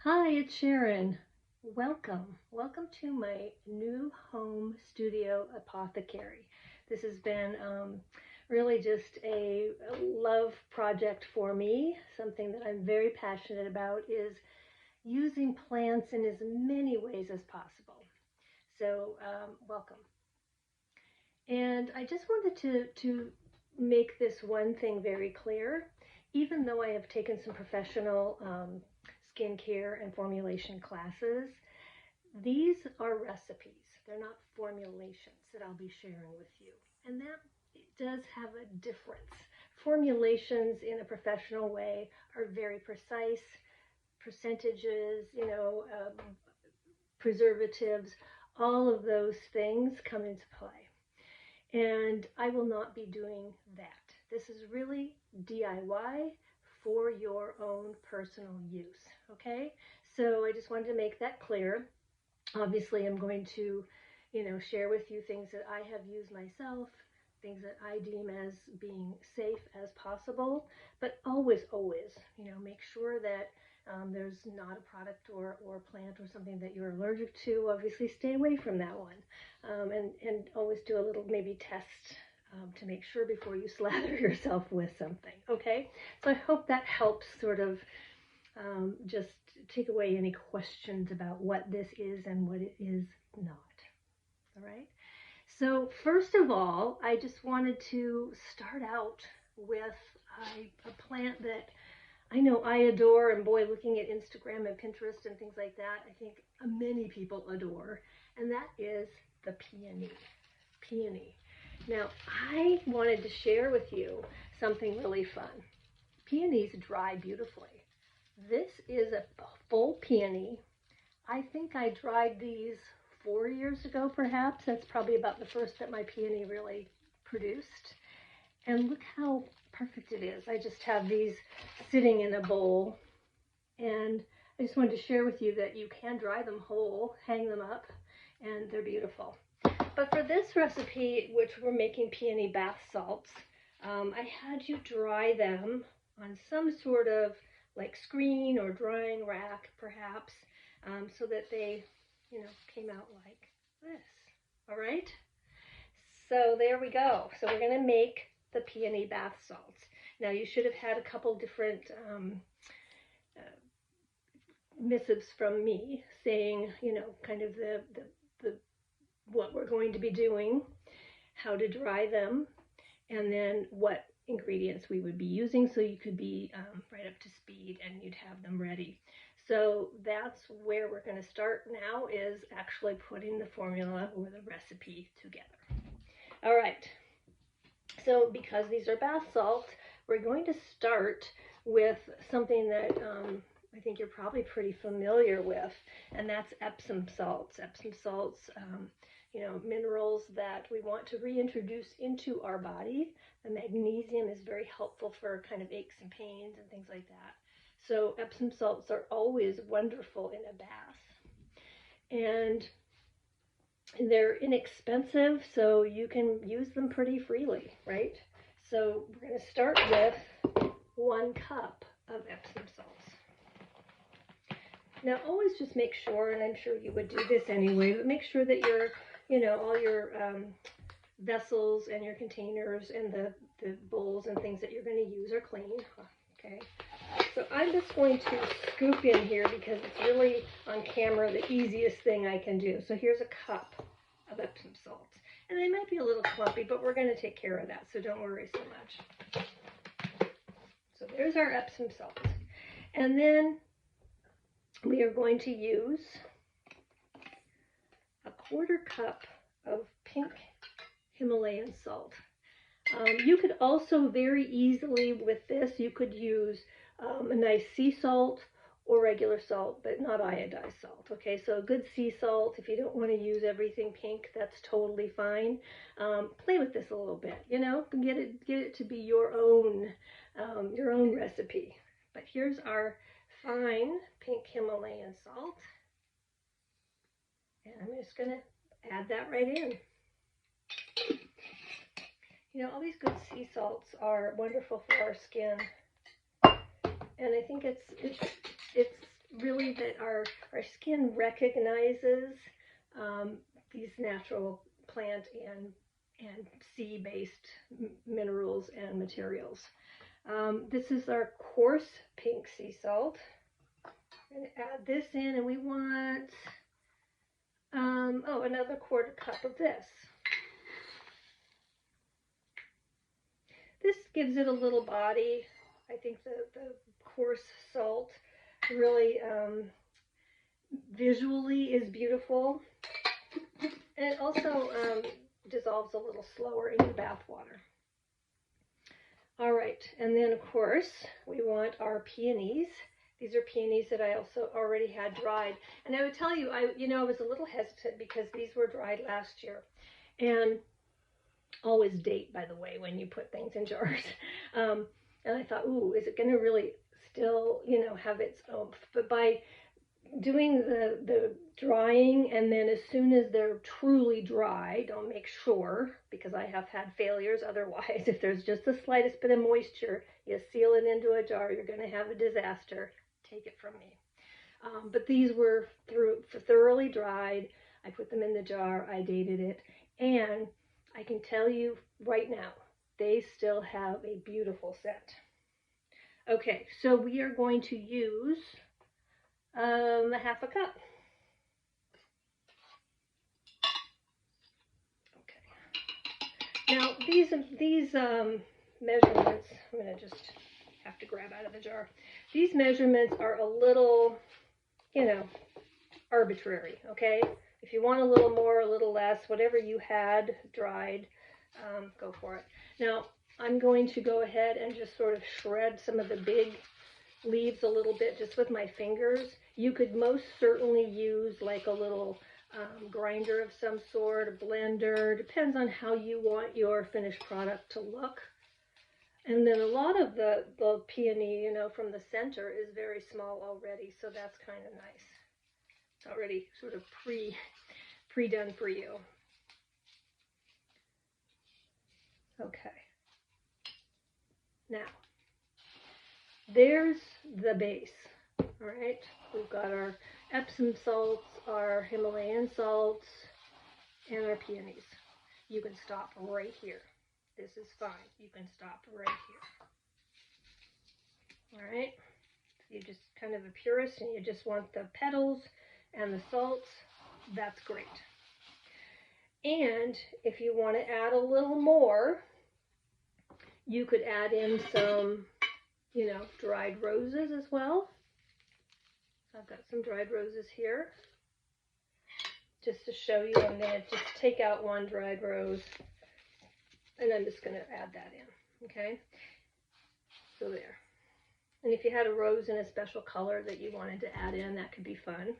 Hi, it's Sharon. Welcome. Welcome to my new home studio apothecary. This has been really just a love project for me. Something that I'm very passionate about is using plants in as many ways as possible. So, welcome. And I just wanted to make this one thing very clear. Even though I have taken some professional skincare and formulation classes, these are recipes. They're not formulations that I'll be sharing with you. And that does have a difference. Formulations in a professional way are very precise, percentages, preservatives, all of those things come into play. And I will not be doing that. This is really DIY for your own personal use, okay? So I just wanted to make that clear. Obviously, I'm going to, share with you things that I have used myself, things that I deem as being safe as possible, but always, make sure that there's not a product or plant or something that you're allergic to. Obviously, stay away from that one, and always do a little maybe test to make sure before you slather yourself with something. Okay, so I hope that helps sort of just take away any questions about what this is and what it is not. All right. So first of all, I just wanted to start out with a plant that I know I adore, and boy, looking at Instagram and Pinterest and things like that, I think many people adore, and that is the peony. Peony. Now, I wanted to share with you something really fun. Peonies dry beautifully. This is a full peony. I think I dried these 4 years ago, perhaps. That's probably about the first that my peony really produced. And look how perfect it is. I just have these sitting in a bowl. And I just wanted to share with you that you can dry them whole, hang them up, and they're beautiful. But for this recipe, which we're making peony bath salts, I had you dry them on some sort of like screen or drying rack, perhaps, so that they, came out like this. All right? So there we go. So we're going to make the peony bath salts. Now you should have had a couple different uh, missives from me saying, kind of the what we're going to be doing, how to dry them, and then what ingredients we would be using so you could be right up to speed and you'd have them ready. So that's where we're going to start now, is actually putting the formula or the recipe together. All right, so because these are bath salts, we're going to start with something that I think you're probably pretty familiar with, and that's Epsom salts. Epsom salts, minerals that we want to reintroduce into our body. The magnesium is very helpful for kind of aches and pains and things like that. So Epsom salts are always wonderful in a bath. And they're inexpensive, so you can use them pretty freely, right? So we're going to start with 1 cup of Epsom salts. Now, always just make sure, and I'm sure you would do this anyway, but make sure that your, all your vessels and your containers and the bowls and things that you're going to use are clean. Okay. So I'm just going to scoop in here because it's really on camera the easiest thing I can do. So here's a cup of Epsom salts. And they might be a little clumpy, but we're going to take care of that, so don't worry so much. So there's our Epsom salts. And then we are going to use a 1/4 cup of pink Himalayan salt. You could also very easily with this, you could use a nice sea salt or regular salt, but not iodized salt. Okay, so a good sea salt. If you don't want to use everything pink, that's totally fine. Play with this a little bit, get it to be your own recipe. But here's our fine pink Himalayan salt, and I'm just going to add that right in. All these good sea salts are wonderful for our skin, and I think it's really that skin recognizes these natural plant and sea-based minerals and materials. This is our coarse pink sea salt. I'm going to add this in, and we want another quarter cup of this. This gives it a little body. I think the coarse salt really visually is beautiful. And it also dissolves a little slower in your bath water. All right, and then of course we want our peonies. These are peonies that I also already had dried. And I would tell you, I was a little hesitant because these were dried last year. And always date, by the way, when you put things in jars. And I thought, ooh, is it going to really still, have its oomph? But by doing the drying, and then as soon as they're truly dried, I'll make sure, because I have had failures otherwise, if there's just the slightest bit of moisture, you seal it into a jar, you're going to have a disaster. Take it from me. But these were thoroughly dried. I put them in the jar, I dated it, and I can tell you right now, they still have a beautiful scent. Okay, so we are going to use a half a cup. Okay. Now these measurements, I'm going to just have to grab out of the jar. These measurements are a little, arbitrary, okay? If you want a little more, a little less, whatever you had dried, go for it. Now, I'm going to go ahead and just sort of shred some of the big leaves a little bit just with my fingers. You could most certainly use like a little grinder of some sort, a blender, depends on how you want your finished product to look. And then a lot of the peony, from the center is very small already, so that's kind of nice. It's already sort of pre-done for you. Okay. Now, there's the base. All right. We've got our Epsom salts, our Himalayan salts, and our peonies. You can stop right here. This is fine. You can stop right here. All right. So you just kind of a purist and you just want the petals and the salts. That's great. And if you want to add a little more, you could add in some, dried roses as well. I've got some dried roses here. Just to show you, I'm going to just take out one dried rose and I'm just going to add that in, okay? So there. And if you had a rose in a special color that you wanted to add in, that could be fun.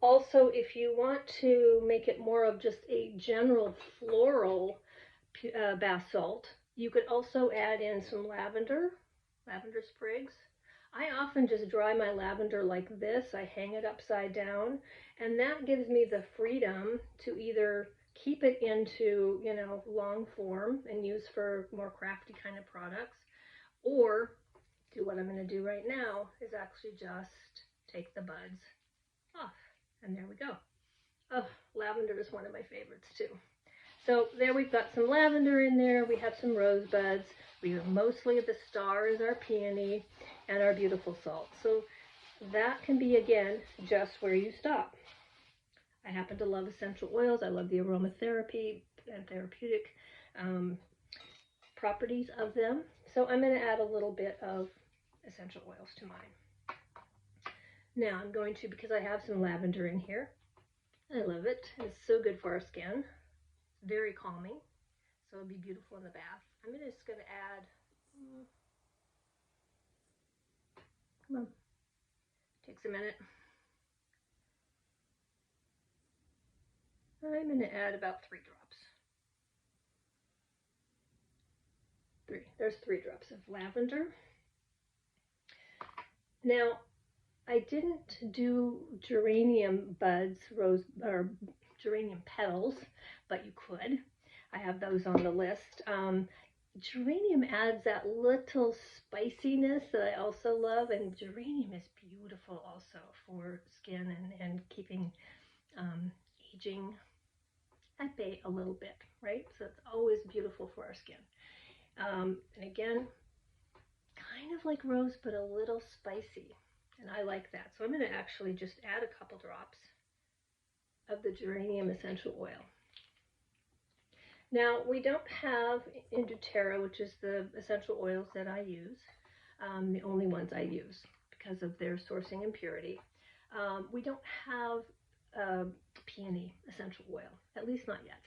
Also, if you want to make it more of just a general floral bath salt, you could also add in some lavender sprigs. I often just dry my lavender like this. I hang it upside down, and that gives me the freedom to either keep it into, long form and use for more crafty kind of products, or do what I'm going to do right now, is actually just take the buds off, and there we go. Oh, lavender is one of my favorites too. So there we've got some lavender in there, we have some rosebuds, we have mostly the star is our peony, and our beautiful salt. So that can be, again, just where you stop. I happen to love essential oils. I love the aromatherapy and therapeutic properties of them. So I'm going to add a little bit of essential oils to mine. Now I'm going to, because I have some lavender in here, I love it. It's so good for our skin. It's very calming. So it'll be beautiful in the bath. I'm just going to add, come on, takes a minute. I'm going to add about 3 drops. There's 3 drops of lavender. Now, I didn't do geranium buds, or geranium petals, but you could. I have those on the list. geranium adds that little spiciness that I also love, and geranium is beautiful also for skin and keeping um, aging at bay a little bit, right? So it's always beautiful for our skin. And again, kind of like rose, but a little spicy, and I like that. So I'm going to actually just add a couple drops of the geranium essential oil. Now, we don't have in doTERRA, which is the essential oils that I use, the only ones I use because of their sourcing and purity. We don't have peony essential oil, at least not yet.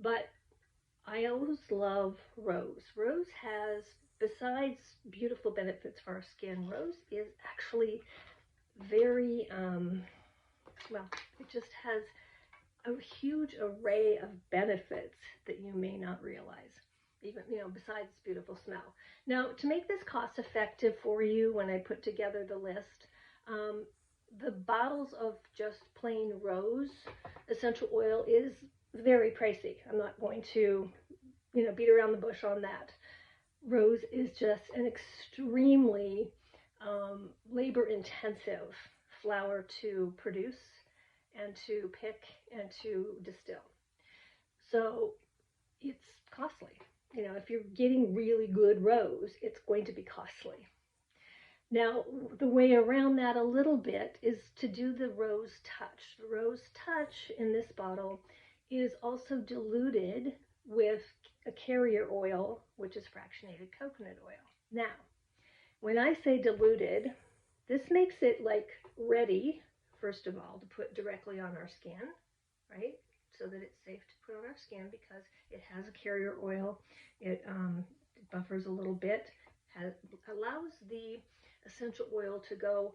But I always love rose. Rose has, besides beautiful benefits for our skin, rose is actually very, well, it just has a huge array of benefits that you may not realize, even, besides beautiful smell. Now, to make this cost effective for you, when I put together the list, the bottles of just plain rose essential oil is very pricey. I'm not going to, beat around the bush on that. Rose is just an extremely labor intensive flower to produce and to pick and to distill. So it's costly. If you're getting really good rose, it's going to be costly. Now, the way around that a little bit is to do the rose touch. The rose touch in this bottle is also diluted with a carrier oil, which is fractionated coconut oil. Now, when I say diluted, this makes it like ready, first of all, to put directly on our skin, right? So that it's safe to put on our skin because it has a carrier oil. It buffers a little bit, allows the essential oil to go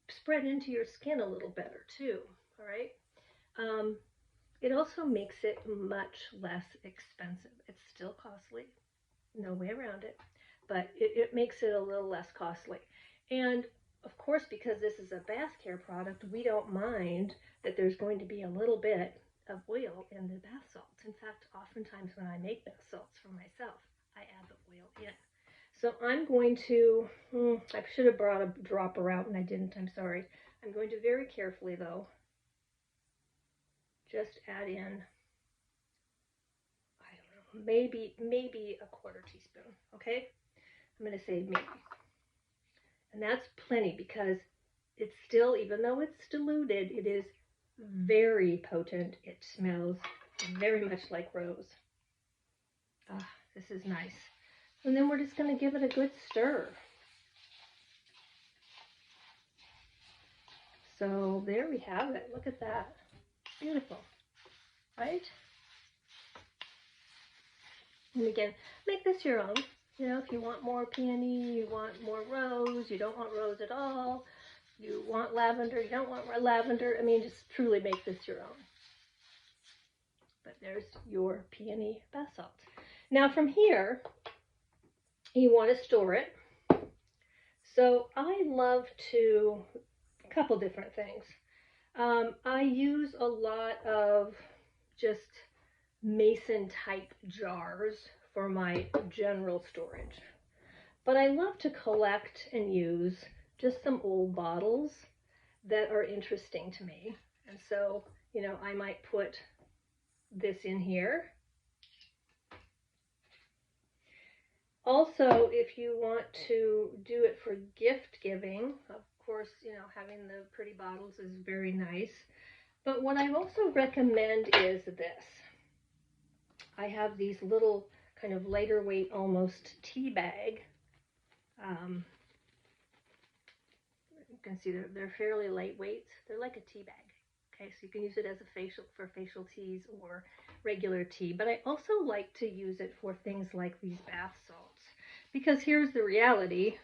spread into your skin a little better too, all right? It also makes it much less expensive. It's still costly, no way around it, but it makes it a little less costly. And of course, because this is a bath care product, we don't mind that there's going to be a little bit of oil in the bath salts. In fact, oftentimes when I make bath salts for myself, I add the oil in. So I'm going to, I should have brought a dropper out and I didn't, I'm sorry. I'm going to very carefully though, just add in, I don't know, maybe a quarter teaspoon, okay? I'm going to say maybe. And that's plenty because it's still, even though it's diluted, it is very potent. It smells very much like rose. Ah, this is nice. And then we're just going to give it a good stir. So there we have it. Look at that. Beautiful, right? And again, make this your own. If you want more peony, you want more rose, you don't want rose at all, you want lavender, you don't want lavender. I mean, just truly make this your own. But there's your peony bath salt. Now from here, you want to store it. So I love to, a couple different things. I use a lot of just mason type jars for my general storage. But I love to collect and use just some old bottles that are interesting to me. And so, I might put this in here. Also, if you want to do it for gift giving, of course, having the pretty bottles is very nice. But what I also recommend is this. I have these little kind of lighter weight, almost tea bag. You can see they're fairly lightweight. They're like a tea bag. Okay, so you can use it as for facial teas or regular tea. But I also like to use it for things like these bath salts. Because here's the reality.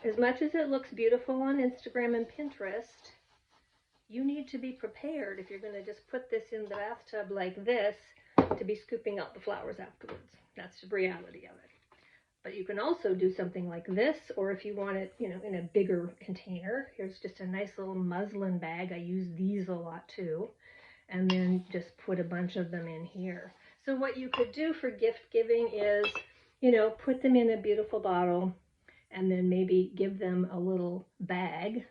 As much as it looks beautiful on Instagram and Pinterest, you need to be prepared if you're going to just put this in the bathtub like this to be scooping out the flowers afterwards. That's the reality of it. But you can also do something like this, or if you want it, in a bigger container. Here's just a nice little muslin bag. I use these a lot too. And then just put a bunch of them in here. So what you could do for gift giving is, you know, put them in a beautiful bottle and then maybe give them a little bag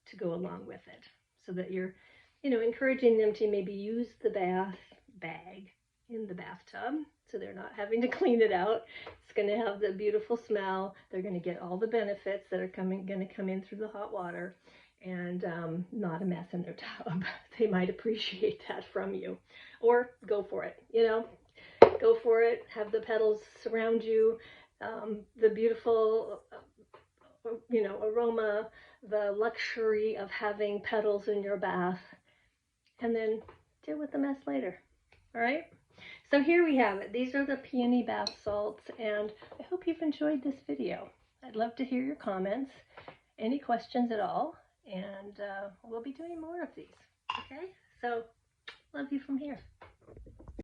to go along with it, so that you're, you know, encouraging them to maybe use the bath bag in the bathtub so they're not having to clean it out. It's going to have the beautiful smell. They're going to get all the benefits that are going to come in through the hot water, and not a mess in their tub. They might appreciate that from you. Or go for it, you know, go for it. Have the petals surround you. The beautiful, you know, aroma, the luxury of having petals in your bath, and then deal with the mess later. All right? So here we have it. These are the peony bath salts, and I hope you've enjoyed this video. I'd love to hear your comments, any questions at all, and we'll be doing more of these. Okay? So, love you from here.